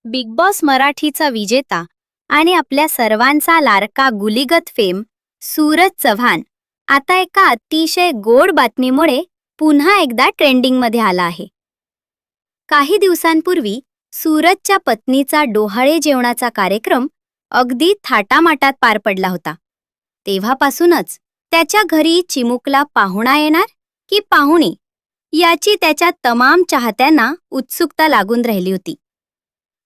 Big boss मराठीचा विजेता आणि आपल्या सर्वांचा लाडका गुलीगत फेम सूरज चव्हाण आता एका अतिशय गोड बातमीमुळे पुन्हा एकदा ट्रेंडिंगमध्ये आला आहे. काही दिवसांपूर्वी सूरजच्या पत्नीचा डोहाळे जेवणाचा कार्यक्रम अगदी थाटामाटात पार पडला होता. तेव्हापासूनच त्याच्या घरी चिमुकला पाहुणा येणार की पाहुणी याची त्याच्या तमाम चाहत्यांना उत्सुकता लागून राहिली होती.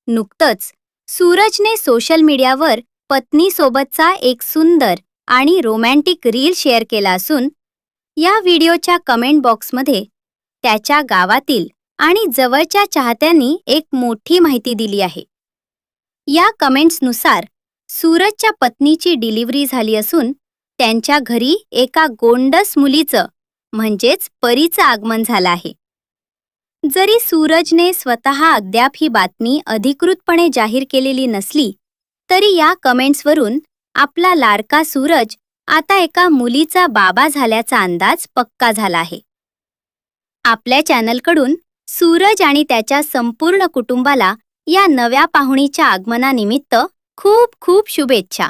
नुकतंच सूरजने सोशल मीडियावर पत्नीसोबतचा एक सुंदर आणि रोमॅन्टिक रील शेअर केला असून या व्हिडिओच्या कमेंट बॉक्समध्ये त्याच्या गावातील आणि जवळच्या चाहत्यांनी एक मोठी माहिती दिली आहे. या कमेंट्सनुसार सूरजच्या पत्नीची डिलिव्हरी झाली असून त्यांच्या घरी एका गोंडस मुलीचं म्हणजेच परीचं आगमन झालं आहे. जरी सूरजने स्वतः अद्याप ही बातमी अधिकृतपणे जाहीर केलेली नसली तरी या कमेंट्सवरून आपला लाडका सूरज आता एका मुलीचा बाबा झाल्याचा अंदाज पक्का झाला आहे. आपल्या चॅनलकडून सूरज आणि त्याच्या संपूर्ण कुटुंबाला या नव्या पाहुणीच्या आगमनानिमित्त खूप खूप शुभेच्छा.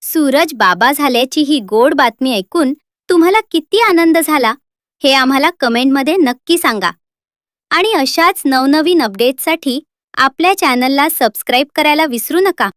सूरज बाबा झाल्याची ही गोड बातमी ऐकून तुम्हाला किती आनंद झाला हे आम्हाला कमेंटमध्ये नक्की सांगा. आणि अशाच नवनवीन अपडेट्ससाठी आपल्या चॅनलला सबस्क्राईब करायला विसरू नका.